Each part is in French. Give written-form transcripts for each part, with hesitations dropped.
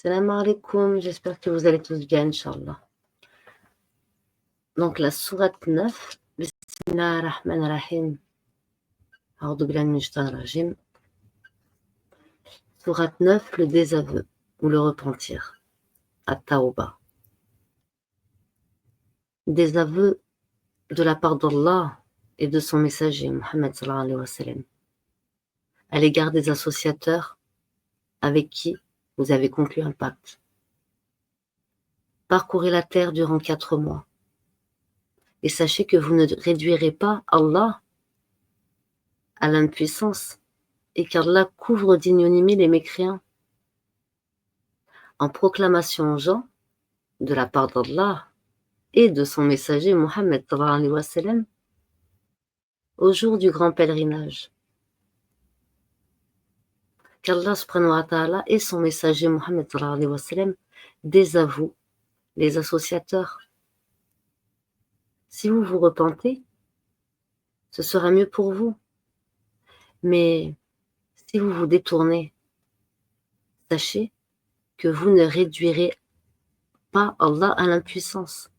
Salam alaikum, j'espère que vous allez tous bien, Inch'Allah. Donc la sourate 9, Bismillah ar-Rahman ar-Rahim, A'udhu billahi minash shaitanir rajim. Sourate 9, le désaveu ou le repentir, At-Tawbah. Désaveu de la part d'Allah et de son messager, Muhammad sallallahu alayhi wa sallam, à l'égard des associateurs avec qui vous avez conclu un pacte. Parcourez la terre durant 4 mois et sachez que vous ne réduirez pas Allah à l'impuissance et qu'Allah couvre d'ignominie les mécréants. En proclamation aux gens, de la part d'Allah et de son messager Muhammad sallallahu alayhi wa sallam, au jour du grand pèlerinage, qu'Allah subhanahu wa ta'ala et son messager Muhammad sallallahu alayhi wa sallam désavouent les associateurs. Si vous vous repentez, ce sera mieux pour vous. Mais si vous vous détournez, sachez que vous ne réduirez pas Allah à l'impuissance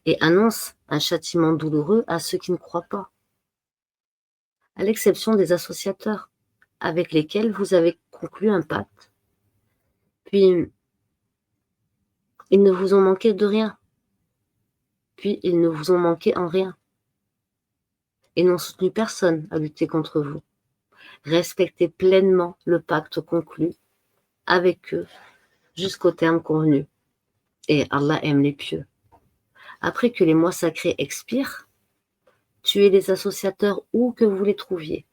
et annonce un châtiment douloureux à ceux qui ne croient pas, à l'exception des associateurs avec lesquels vous avez conclu un pacte. Puis, ils ne vous ont manqué de rien. Puis, ils ne vous ont manqué en rien. Et n'ont soutenu personne à lutter contre vous. Respectez pleinement le pacte conclu avec eux jusqu'au terme convenu. Et Allah aime les pieux. Après que les mois sacrés expirent, tuez les associateurs où que vous les trouviez.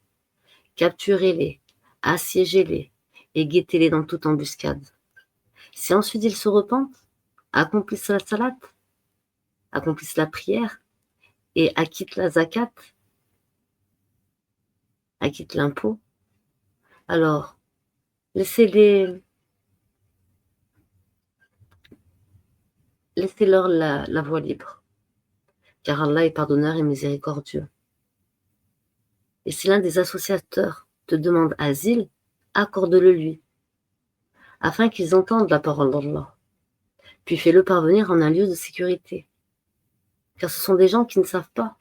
Capturez-les, assiégez-les et guettez-les dans toute embuscade. Si ensuite ils se repentent, accomplissent la salat, accomplissent la prière et acquittent la zakat, acquittent l'impôt, alors laissez-leur la voie libre, car Allah est pardonneur et miséricordieux. Et si l'un des associateurs te demande asile, accorde-le lui, afin qu'ils entendent la parole d'Allah, puis fais-le parvenir en un lieu de sécurité, car ce sont des gens qui ne savent pas.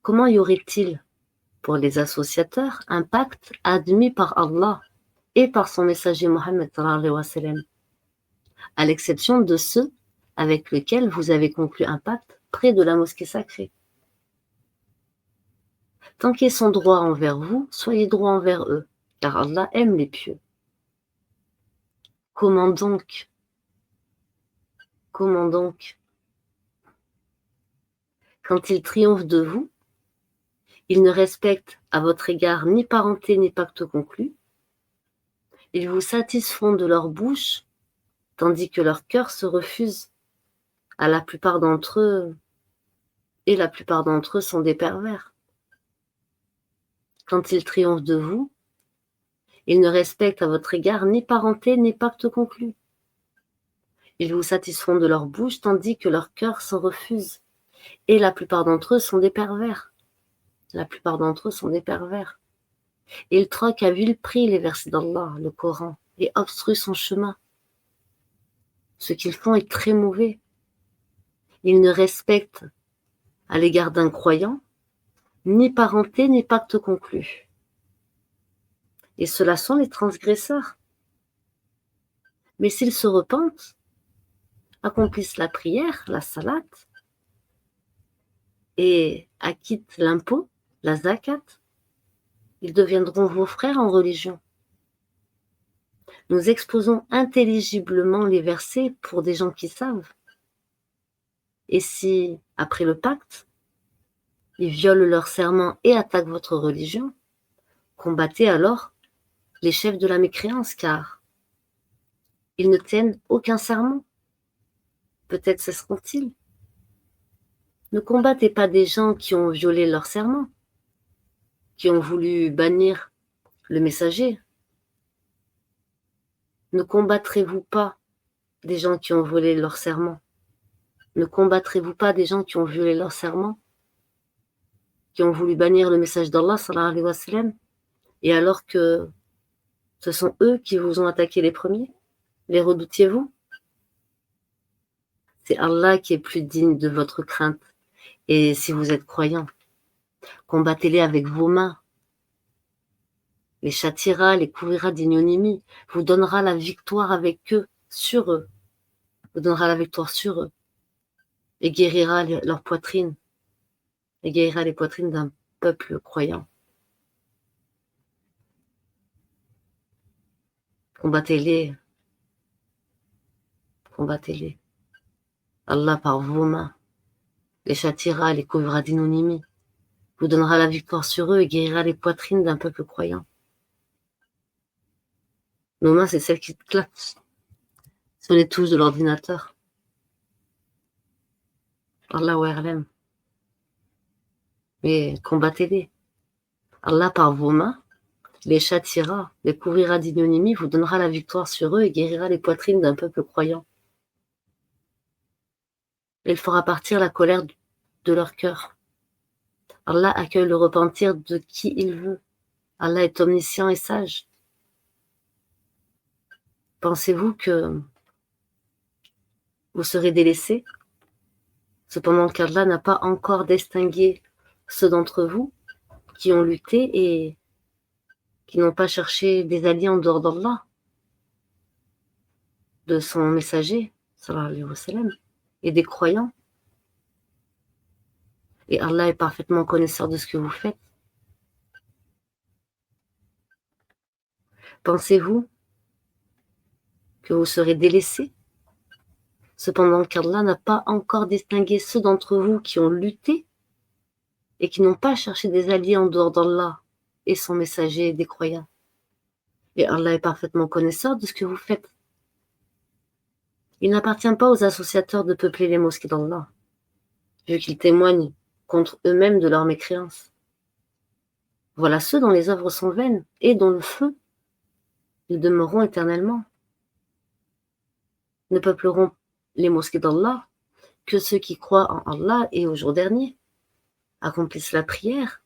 Comment y aurait-il pour les associateurs un pacte admis par Allah et par son messager Mohammed sallallahu alayhi wa sallam, à l'exception de ceux avec lesquels vous avez conclu un pacte près de la mosquée sacrée? Tant qu'ils sont droits envers vous, soyez droits envers eux, car Allah aime les pieux. Comment donc, quand ils triomphent de vous, ils ne respectent à votre égard ni parenté ni pacte conclu, ils vous satisfont de leur bouche, tandis que leur cœur se refuse à la plupart d'entre eux, et la plupart d'entre eux sont des pervers. Quand ils triomphent de vous, ils ne respectent à votre égard ni parenté ni pacte conclu. Ils vous satisfont de leur bouche, tandis que leur cœur s'en refuse, et la plupart d'entre eux sont des pervers. La plupart d'entre eux sont des pervers. Ils troquent à vil prix les versets d'Allah, le Coran, et obstruent son chemin. Ce qu'ils font est très mauvais. Ils ne respectent à l'égard d'un croyant ni parenté ni pacte conclu. Et ceux-là sont les transgresseurs. Mais s'ils se repentent, accomplissent la prière, la salat, et acquittent l'impôt, la zakat, ils deviendront vos frères en religion. Nous exposons intelligiblement les versets pour des gens qui savent. Et si, après le pacte, ils violent leur serment et attaquent votre religion, combattez alors les chefs de la mécréance, car ils ne tiennent aucun serment. Peut-être cesseront-ils. Ne combattez pas des gens qui ont violé leur serment, qui ont voulu bannir le messager. Ne combattrez-vous pas des gens qui ont volé leur serment? Ne combattrez-vous pas des gens qui ont violé leur serment, qui ont voulu bannir le message d'Allah sallallahu alayhi wa sallam, et alors que Ce sont eux qui vous ont attaqué les premiers? Les redoutiez-vous? C'est Allah qui est plus digne de votre crainte. Et si vous êtes croyants, combattez-les avec vos mains, les châtiera, les couvrira d'ignominie, vous donnera la victoire avec eux, sur eux, vous donnera la victoire sur eux, et guérira leur poitrine, et guérira les poitrines d'un peuple croyant. Combattez-les, combattez-les. Allah par vos mains les châtiera, les couvrira d'ignominie, vous donnera la victoire sur eux et guérira les poitrines d'un peuple croyant. Nos mains, c'est celles qui claquent sur les touches de l'ordinateur. Allah wa a'lam. Mais combattez-les. Allah par vos mains les châtiera, les couvrira d'ignominie, vous donnera la victoire sur eux et guérira les poitrines d'un peuple croyant. Il fera partir la colère de leur cœur. Allah accueille le repentir de qui il veut. Allah est omniscient et sage. Pensez-vous que vous serez délaissés, cependant qu'Allah n'a pas encore distingué ceux d'entre vous qui ont lutté et qui n'ont pas cherché des alliés en dehors d'Allah, de son messager, sallallahu alayhi wa sallam, et des croyants. Et Allah est parfaitement connaisseur de ce que vous faites. Pensez-vous que vous serez délaissés, cependant qu'Allah n'a pas encore distingué ceux d'entre vous qui ont lutté et qui n'ont pas cherché des alliés en dehors d'Allah et son messager et des croyants. Et Allah est parfaitement connaisseur de ce que vous faites. Il n'appartient pas aux associateurs de peupler les mosquées d'Allah, vu qu'ils témoignent contre eux-mêmes de leur mécréance. Voilà ceux dont les œuvres sont vaines et dont le feu, ils demeureront éternellement. Ne peupleront les mosquées d'Allah que ceux qui croient en Allah et au jour dernier, accomplissent la prière,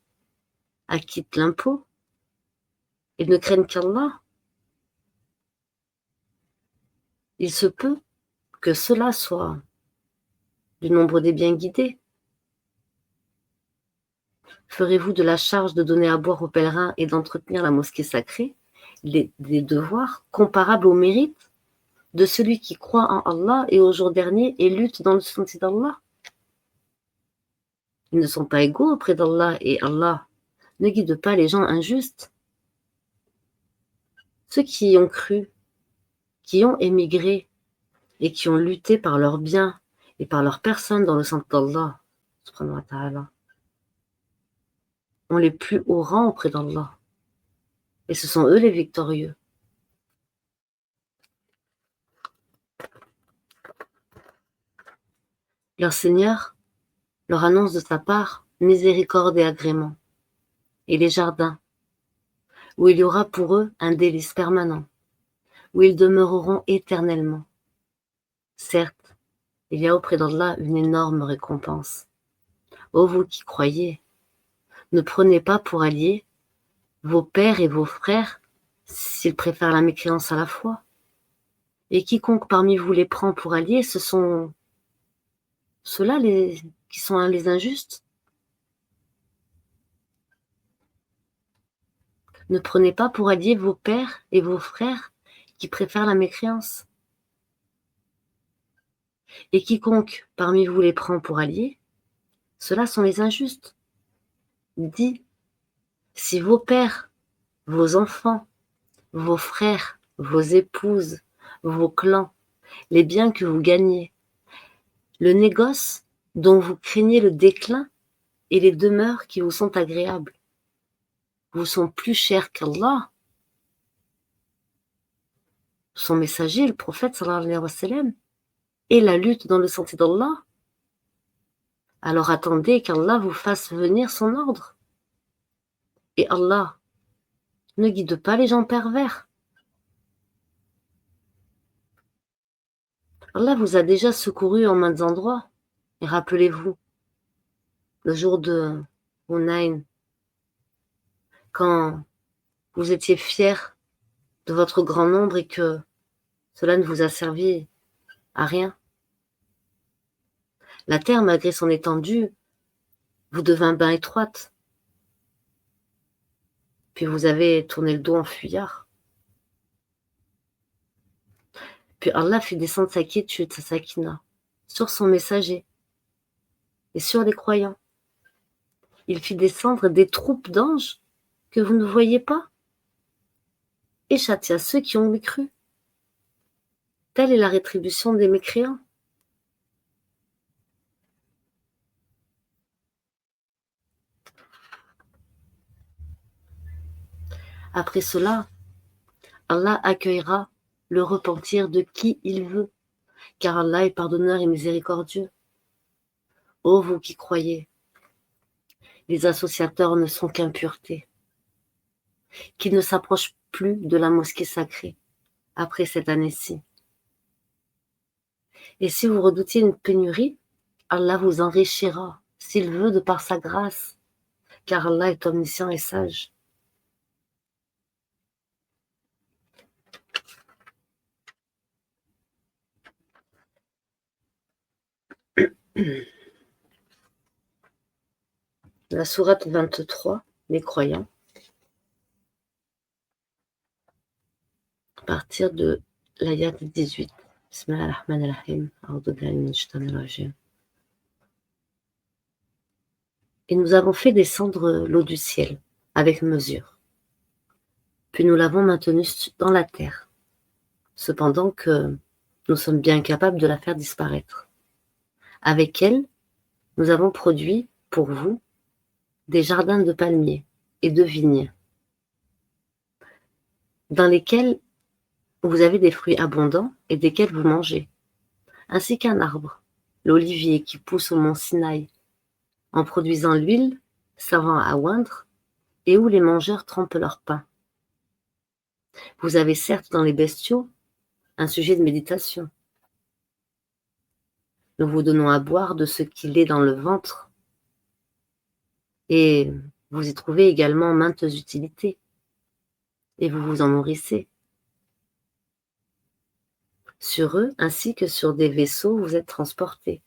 acquittent l'impôt, ils ne craignent qu'Allah. Il se peut que cela soit du nombre des bien guidés. Ferez-vous de la charge de donner à boire aux pèlerins et d'entretenir la mosquée sacrée des devoirs comparables au mérite de celui qui croit en Allah et au jour dernier et lutte dans le sentier d'Allah? Ils ne sont pas égaux auprès d'Allah et Allah ne guide pas les gens injustes. Ceux qui ont cru, qui ont émigré et qui ont lutté par leurs biens et par leur personne dans le sentier d'Allah, subhanahu wa ta'ala, ont les plus hauts rangs auprès d'Allah. Et ce sont eux les victorieux. Leur Seigneur leur annonce de sa part miséricorde et agrément, et les jardins, où il y aura pour eux un délice permanent, où ils demeureront éternellement. Certes, il y a auprès d'Allah une énorme récompense. Ô vous qui croyez, ne prenez pas pour alliés vos pères et vos frères s'ils préfèrent la mécréance à la foi. Et quiconque parmi vous les prend pour alliés, ce sont ceux-là qui sont les injustes. Ne prenez pas pour alliés vos pères et vos frères qui préfèrent la mécréance. Et quiconque parmi vous les prend pour alliés, ceux-là sont les injustes. Dit, si vos pères, vos enfants, vos frères, vos épouses, vos clans, les biens que vous gagnez, le négoce dont vous craignez le déclin et les demeures qui vous sont agréables, vous sont plus chers qu'Allah, son messager, le prophète sallallahu alayhi wa sallam, et la lutte dans le sentier d'Allah, alors attendez qu'Allah vous fasse venir son ordre. Et Allah ne guide pas les gens pervers. Allah vous a déjà secouru en maints endroits. Et rappelez-vous, le jour de Hunayn, quand vous étiez fiers de votre grand nombre et que cela ne vous a servi à rien. La terre, malgré son étendue, vous devint bien étroite. Puis vous avez tourné le dos en fuyard. Puis Allah fit descendre sa quiétude, sa sakina, sur son messager et sur les croyants. Il fit descendre des troupes d'anges que vous ne voyez pas et châtia ceux qui ont cru. Telle est la rétribution des mécréants. Après cela, Allah accueillera le repentir de qui il veut, car Allah est pardonneur et miséricordieux. Ô vous qui croyez, les associateurs ne sont qu'impureté, qui ne s'approchent plus de la mosquée sacrée après cette année-ci. Et si vous redoutiez une pénurie, Allah vous enrichira, s'il veut, de par sa grâce, car Allah est omniscient et sage. La sourate 23, les croyants, à partir de l'ayat 18. Bismillahirrahmanirrahim. Et nous avons fait descendre l'eau du ciel avec mesure. Puis nous l'avons maintenue dans la terre, cependant que nous sommes bien capables de la faire disparaître. Avec elle, nous avons produit pour vous des jardins de palmiers et de vignes, dans lesquels vous avez des fruits abondants et desquels vous mangez, ainsi qu'un arbre, l'olivier qui pousse au mont Sinaï, en produisant l'huile servant à oindre et où les mangeurs trempent leur pain. Vous avez certes dans les bestiaux un sujet de méditation. Nous vous donnons à boire de ce qu'il est dans le ventre et vous y trouvez également maintes utilités et vous vous en nourrissez. Sur eux, ainsi que sur des vaisseaux, vous êtes transportés.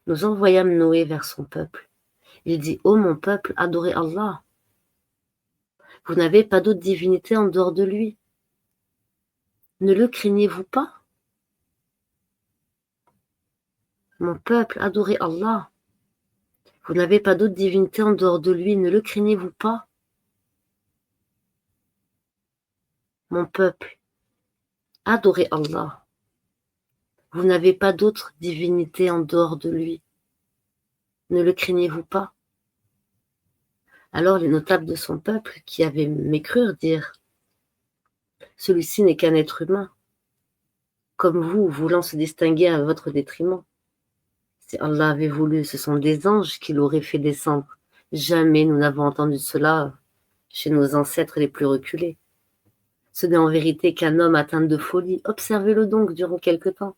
Nous envoyâmes Noé vers son peuple. Il dit: « Ô mon peuple, adorez Allah. Vous n'avez pas d'autre divinité en dehors de lui. Ne le craignez-vous pas? Mon peuple, adorez Allah. Vous n'avez pas d'autre divinité en dehors de lui. Ne le craignez-vous pas? Mon peuple, adorez Allah. Vous n'avez pas d'autre divinité en dehors de lui. Ne le craignez-vous pas? » Alors les notables de son peuple, qui avaient mécru, dirent: « Celui-ci n'est qu'un être humain, comme vous, voulant se distinguer à votre détriment. Si Allah avait voulu, ce sont des anges qui l'auraient fait descendre. Jamais nous n'avons entendu cela chez nos ancêtres les plus reculés. Ce n'est en vérité qu'un homme atteint de folie. Observez-le donc durant quelque temps. »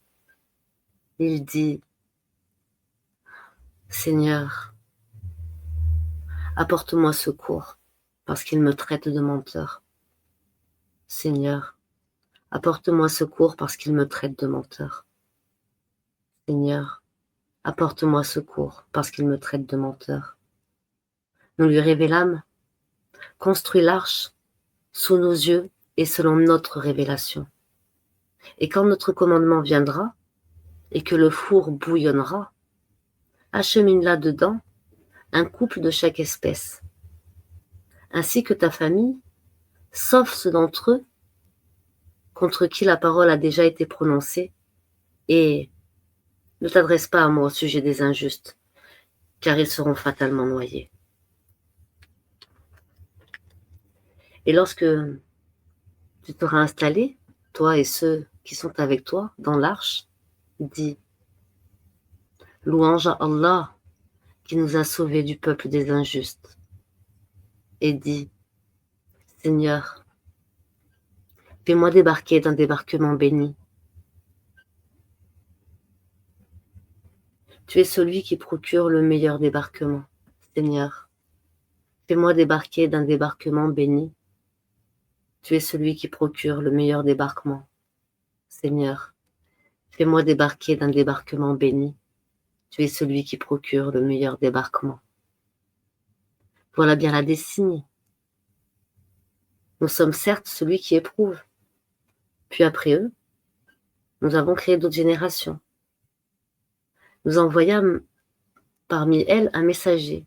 Il dit: « Seigneur, apporte-moi secours, parce qu'il me traite de menteur. Seigneur, apporte-moi secours, parce qu'il me traite de menteur. Seigneur, apporte-moi secours, parce qu'il me traite de menteur. » Nous lui révélâmes: « Construis l'arche sous nos yeux et selon notre révélation. Et quand notre commandement viendra, et que le four bouillonnera, achemine là-dedans un couple de chaque espèce, ainsi que ta famille, sauf ceux d'entre eux contre qui la parole a déjà été prononcée, et ne t'adresse pas à moi au sujet des injustes, car ils seront fatalement noyés. » Et lorsque tu t'auras installé, toi et ceux qui sont avec toi, dans l'arche, dis: « Louange à Allah qui nous a sauvés du peuple des injustes. » Et dis: « Seigneur, fais-moi débarquer d'un débarquement béni. Tu es celui qui procure le meilleur débarquement. Seigneur, fais-moi débarquer d'un débarquement béni. Tu es celui qui procure le meilleur débarquement. Seigneur, fais-moi débarquer d'un débarquement béni. Tu es celui qui procure le meilleur débarquement. Voilà bien la destinée. Nous sommes certes celui qui éprouve. Puis après eux, nous avons créé d'autres générations. Nous envoyâmes parmi elles un messager,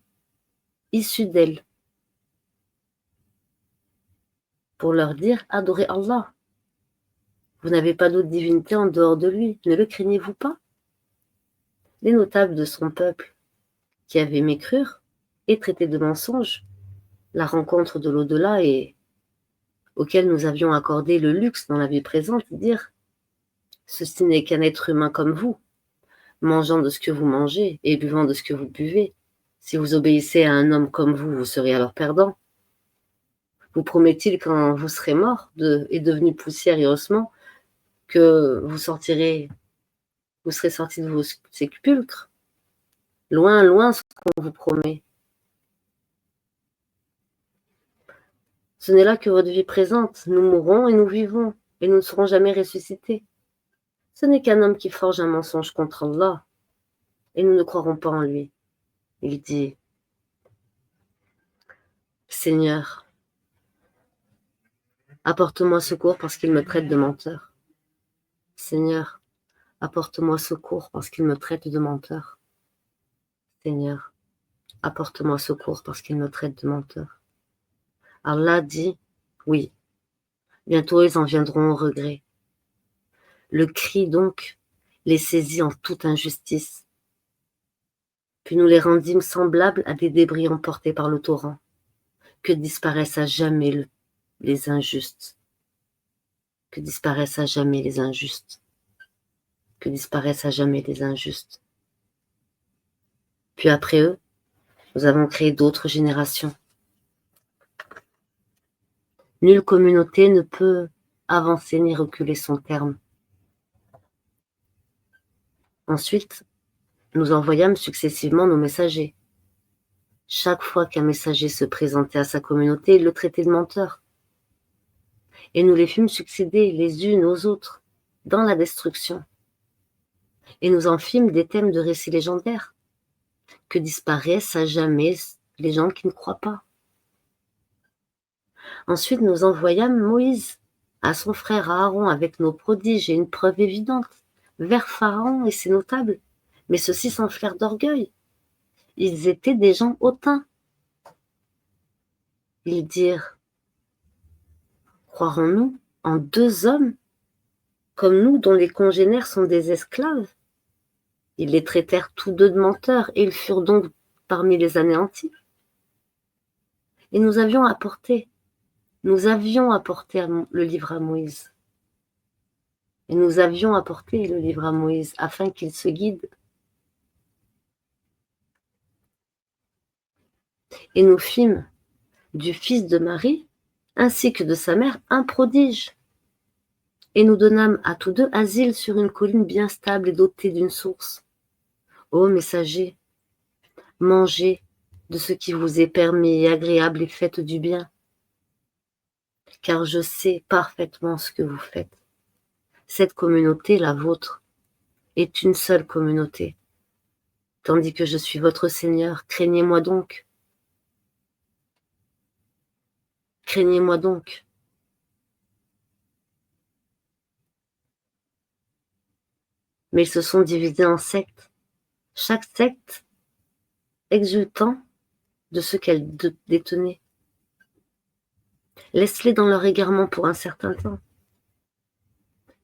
issu d'elles, pour leur dire « Adorez Allah. Vous n'avez pas d'autre divinité en dehors de lui. Ne le craignez-vous pas ?» Les notables de son peuple, qui avaient mécrure et traité de mensonge la rencontre de l'au-delà et auquel nous avions accordé le luxe dans la vie présente, dire « Ceci n'est qu'un être humain comme vous, mangeant de ce que vous mangez et buvant de ce que vous buvez. Si vous obéissez à un homme comme vous, vous serez alors perdant. Vous promet-il quand vous serez mort et devenu poussière et ossements que vous serez sorti de vos sépulcres? Loin, loin ce qu'on vous promet. Ce n'est là que votre vie présente. Nous mourrons et nous vivons, et nous ne serons jamais ressuscités. Ce n'est qu'un homme qui forge un mensonge contre Allah, et nous ne croirons pas en lui. Il dit, Seigneur, apporte-moi secours parce qu'il me traite de menteur. Seigneur, apporte-moi secours parce qu'il me traite de menteur. Seigneur, apporte-moi secours parce qu'il me traite de menteur. Allah dit, oui, bientôt ils en viendront au regret. Le cri donc les saisit en toute injustice. Puis nous les rendîmes semblables à des débris emportés par le torrent, que disparaissent à jamais les injustes, que disparaissent à jamais les injustes, que disparaissent à jamais les injustes. Puis après eux, nous avons créé d'autres générations. Nulle communauté ne peut avancer ni reculer son terme. Ensuite, nous envoyâmes successivement nos messagers. Chaque fois qu'un messager se présentait à sa communauté, il le traitait de menteur. Et nous les fîmes succéder les unes aux autres dans la destruction. Et nous en fîmes des thèmes de récits légendaires, que disparaissent à jamais les gens qui ne croient pas. Ensuite, nous envoyâmes Moïse à son frère Aaron avec nos prodiges et une preuve évidente, vers Pharaon et ses notables, mais ceux-ci s'enflèrent d'orgueil. Ils étaient des gens hautains. Ils dirent, croirons-nous en deux hommes comme nous dont les congénères sont des esclaves? Ils les traitèrent tous deux de menteurs et ils furent donc parmi les anéantis. Et nous avions apporté le livre à Moïse. Et nous avions apporté le livre à Moïse afin qu'il se guide. Et nous fîmes du fils de Marie, ainsi que de sa mère, un prodige. Et nous donnâmes à tous deux asile sur une colline bien stable et dotée d'une source. Ô messagers, mangez de ce qui vous est permis et agréable et faites du bien, car je sais parfaitement ce que vous faites. Cette communauté, la vôtre, est une seule communauté, tandis que je suis votre Seigneur. Craignez-moi donc. Craignez-moi donc. Mais ils se sont divisés en sectes, chaque secte exultant de ce qu'elle détenait. Laisse-les dans leur égarement pour un certain temps.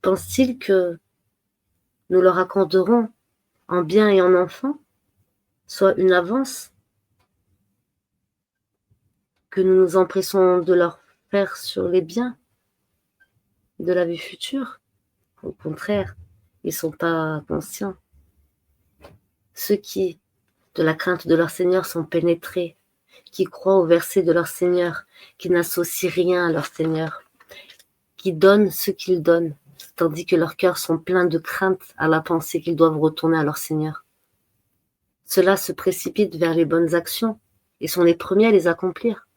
Pense-t-il que nous leur accorderons en bien et en enfant, soit une avance que nous nous empressons de leur faire sur les biens de la vie future? Au contraire, ils ne sont pas conscients. Ceux qui, de la crainte de leur Seigneur, sont pénétrés, qui croient au verset de leur Seigneur, qui n'associent rien à leur Seigneur, qui donnent ce qu'ils donnent, tandis que leurs cœurs sont pleins de crainte à la pensée qu'ils doivent retourner à leur Seigneur. Ceux-là se précipitent vers les bonnes actions et sont les premiers à les accomplir.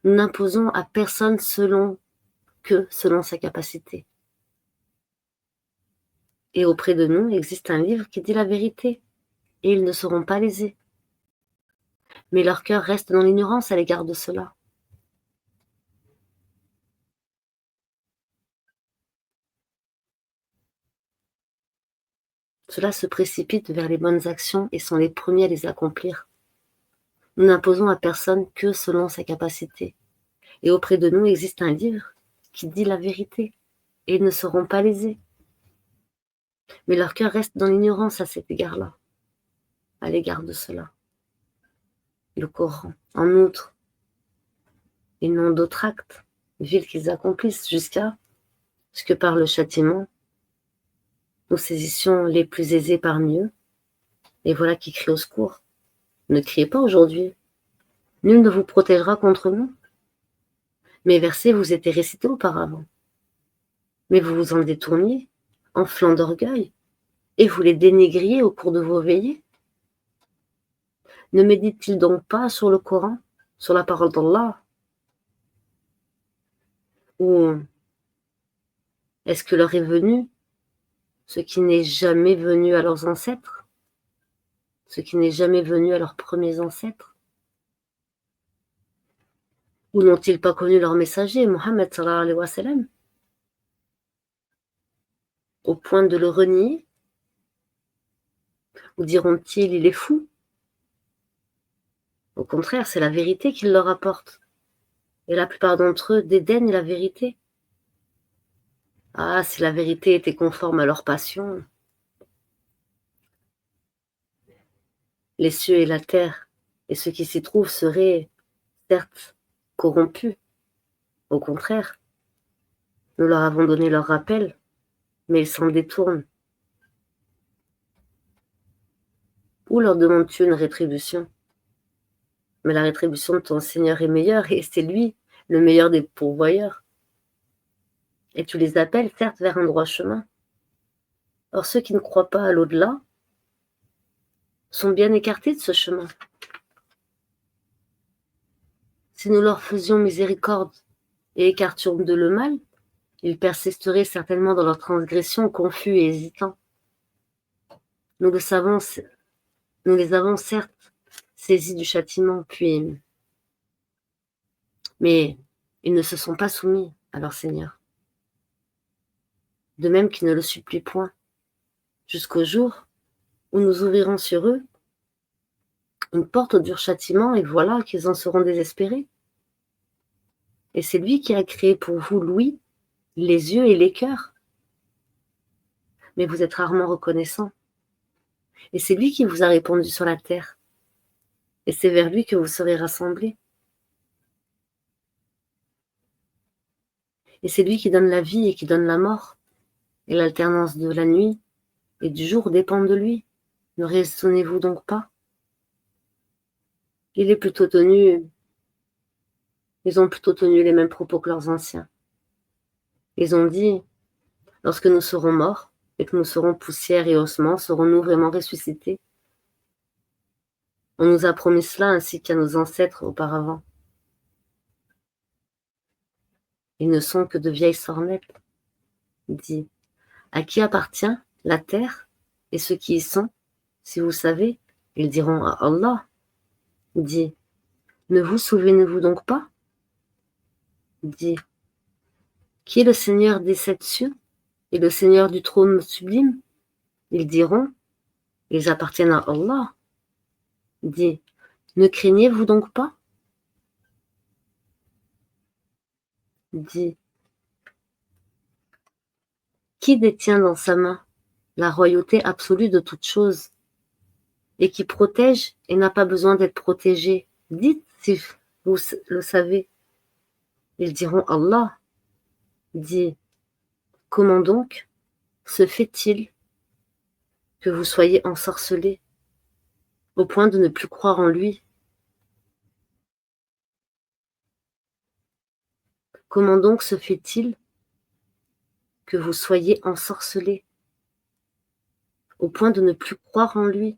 Nous n'imposons à personne selon sa capacité. Et auprès de nous existe un livre qui dit la vérité, et ils ne seront pas lésés. Mais leur cœur reste dans l'ignorance à l'égard de cela. Ceux-là se précipitent vers les bonnes actions et sont les premiers à les accomplir. Nous n'imposons à personne que selon sa capacité. Et auprès de nous existe un livre qui dit la vérité, et ils ne seront pas lésés. Mais leur cœur reste dans l'ignorance à cet égard-là, à l'égard de cela. Le Coran, en outre, ils n'ont d'autre acte, vil qu'ils accomplissent jusqu'à ce que par le châtiment, nous saisissions les plus aisés parmi eux, et voilà qui crient au secours. Ne criez pas aujourd'hui, nul ne vous protégera contre nous. Mes versets vous étaient récités auparavant, mais vous vous en détourniez, enflant d'orgueil, et vous les dénigriez au cours de vos veillées. Ne médite-t-il donc pas sur le Coran, sur la parole d'Allah? Ou est-ce que leur est venu ce qui n'est jamais venu à leurs ancêtres, ce qui n'est jamais venu à leurs premiers ancêtres? Ou n'ont-ils pas connu leur messager, Mohammed sallallahu alayhi wa sallam, au point de le renier? Ou diront-ils, il est fou? Au contraire, c'est la vérité qu'il leur apporte. Et la plupart d'entre eux dédaignent la vérité. Ah, si la vérité était conforme à leur passion, les cieux et la terre et ce qui s'y trouve seraient, certes, corrompus. Au contraire, nous leur avons donné leur rappel, mais ils s'en détournent. Où leur demandes-tu une rétribution? Mais la rétribution de ton Seigneur est meilleure, et c'est lui le meilleur des pourvoyeurs. Et tu les appelles, certes, vers un droit chemin. Or, ceux qui ne croient pas à l'au-delà sont bien écartés de ce chemin. Si nous leur faisions miséricorde et écartions de le mal, ils persisteraient certainement dans leur transgression, confus et hésitants. Nous les avons certes saisis du châtiment, mais ils ne se sont pas soumis à leur Seigneur. De même qu'ils ne le supplient point, jusqu'au jour où nous ouvrirons sur eux une porte au dur châtiment, et voilà qu'ils en seront désespérés. Et c'est lui qui a créé pour vous l'ouïe, les yeux et les cœurs. Mais vous êtes rarement reconnaissants. Et c'est lui qui vous a répandu sur la terre. Et c'est vers lui que vous serez rassemblés. Et c'est lui qui donne la vie et qui donne la mort. Et l'alternance de la nuit et du jour dépend de lui. Ne raisonnez-vous donc pas? Ils ont plutôt tenu les mêmes propos que leurs anciens. Ils ont dit, lorsque nous serons morts et que nous serons poussière et ossements, serons-nous vraiment ressuscités? On nous a promis cela ainsi qu'à nos ancêtres auparavant. Ils ne sont que de vieilles sornettes. Dit, à qui appartient la terre et ceux qui y sont? Si vous savez, ils diront à Allah. Dit, ne vous souvenez-vous donc pas? Dit, qui est le Seigneur des sept cieux et le Seigneur du trône sublime? Ils diront, ils appartiennent à Allah. Dit, ne craignez-vous donc pas? Dit, qui détient dans sa main la royauté absolue de toutes choses et qui protège et n'a pas besoin d'être protégé? Dites si vous le savez. Ils diront Allah. Dit, comment donc se fait-il que vous soyez ensorcelés au point de ne plus croire en lui? Comment donc se fait-il que vous soyez ensorcelés au point de ne plus croire en lui?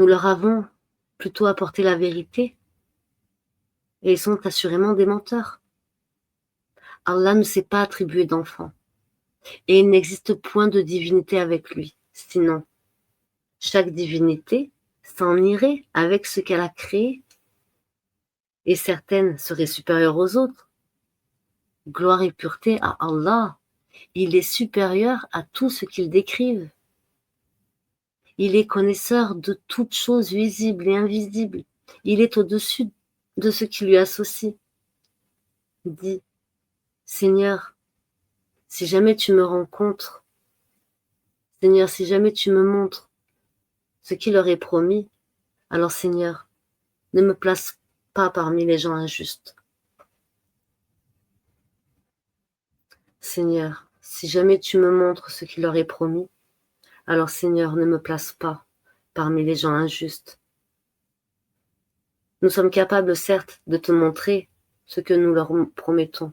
Nous leur avons plutôt apporté la vérité et ils sont assurément des menteurs. Allah ne s'est pas attribué d'enfant et il n'existe point de divinité avec lui. Sinon, chaque divinité s'en irait avec ce qu'elle a créé et certaines seraient supérieures aux autres. Gloire et pureté à Allah. Il est supérieur à tout ce qu'ils décrivent. Il est connaisseur de toutes choses visibles et invisibles. Il est au-dessus de ce qui lui associe. Dis, Seigneur, si jamais tu me rencontres, Seigneur, si jamais tu me montres ce qui leur est promis, alors Seigneur, ne me place pas parmi les gens injustes. Seigneur, si jamais tu me montres ce qui leur est promis, alors Seigneur, ne me place pas parmi les gens injustes. Nous sommes capables, certes, de te montrer ce que nous leur promettons.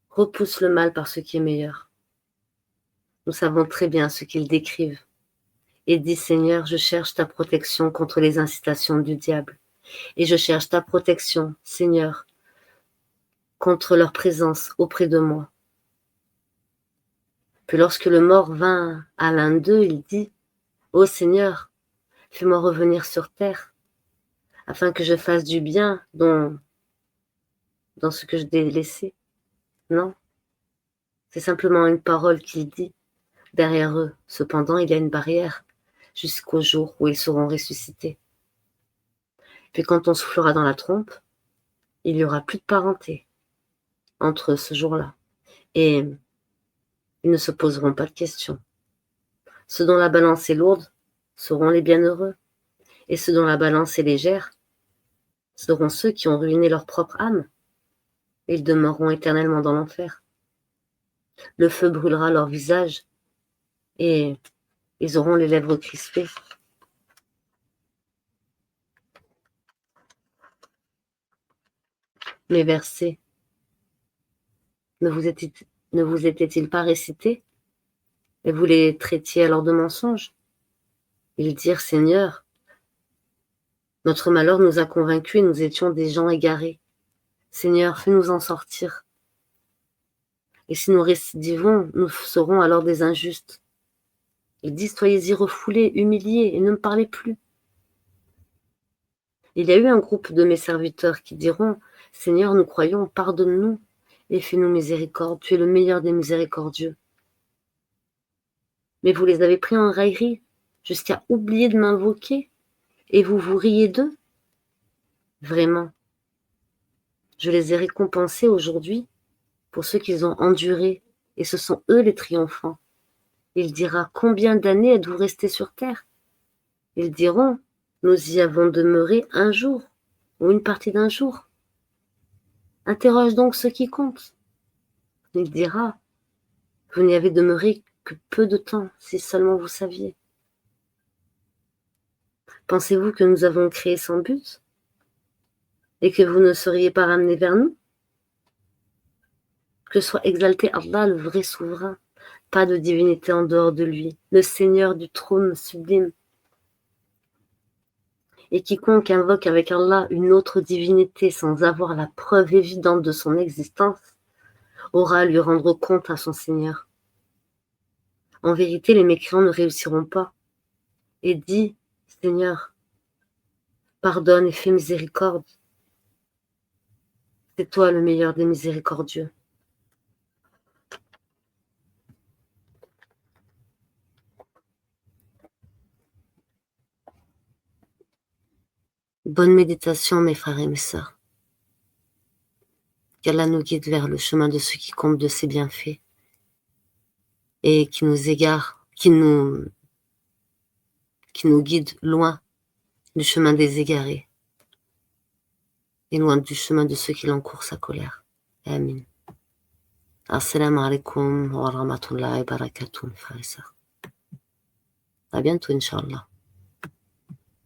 Repousse le mal par ce qui est meilleur. Nous savons très bien ce qu'ils décrivent. Et dis, Seigneur, je cherche ta protection contre les incitations du diable. Et je cherche ta protection, Seigneur, contre leur présence auprès de moi. Puis lorsque le mort vint à l'un d'eux, il dit, ô Seigneur, fais-moi revenir sur terre, afin que je fasse du bien dans ce que je t'ai laissé. Non, c'est simplement une parole qu'il dit. Derrière eux, cependant, il y a une barrière jusqu'au jour où ils seront ressuscités. Puis quand on soufflera dans la trompe, il n'y aura plus de parenté entre eux ce jour-là. Et ils ne se poseront pas de questions. Ceux dont la balance est lourde seront les bienheureux. Et ceux dont la balance est légère seront ceux qui ont ruiné leur propre âme. Ils demeureront éternellement dans l'enfer. Le feu brûlera leur visage et ils auront les lèvres crispées. Mes versets ne vous étaient-ils pas récités et vous les traitiez alors de mensonges? Ils dirent, Seigneur, notre malheur nous a convaincus et nous étions des gens égarés. Seigneur, fais-nous en sortir. Et si nous récidivons, nous serons alors des injustes. Ils disent, soyez-y refoulés, humiliés, et ne me parlez plus. Il y a eu un groupe de mes serviteurs qui diront, Seigneur, nous croyons, pardonne-nous et fais-nous miséricorde. Tu es le meilleur des miséricordieux. Mais vous les avez pris en raillerie jusqu'à oublier de m'invoquer et vous vous riez d'eux. Vraiment, je les ai récompensés aujourd'hui pour ce qu'ils ont enduré et ce sont eux les triomphants. Il dira, combien d'années êtes-vous restés sur terre? Ils diront, nous y avons demeuré un jour ou une partie d'un jour. Interroge donc ceux qui comptent. Il dira, vous n'y avez demeuré que peu de temps, si seulement vous saviez. Pensez-vous que nous avons créé sans but et que vous ne seriez pas ramenés vers nous? Que soit exalté Allah, le vrai souverain, pas de divinité en dehors de lui, le Seigneur du trône sublime. Et quiconque invoque avec Allah une autre divinité sans avoir la preuve évidente de son existence aura à lui rendre compte à son Seigneur. En vérité, les mécréants ne réussiront pas. Et dis, Seigneur, pardonne et fais miséricorde. C'est toi le meilleur des miséricordieux. Bonne méditation, mes frères et mes sœurs. Qu'Allah nous guide vers le chemin de ceux qui comptent de ses bienfaits et qui nous égare, qui nous guide loin du chemin des égarés et loin du chemin de ceux qui l'encourent sa colère. Amin. Assalamu alaikum wa rahmatullahi wa barakatuh, mes frères et sœurs. À bientôt, Inch'Allah.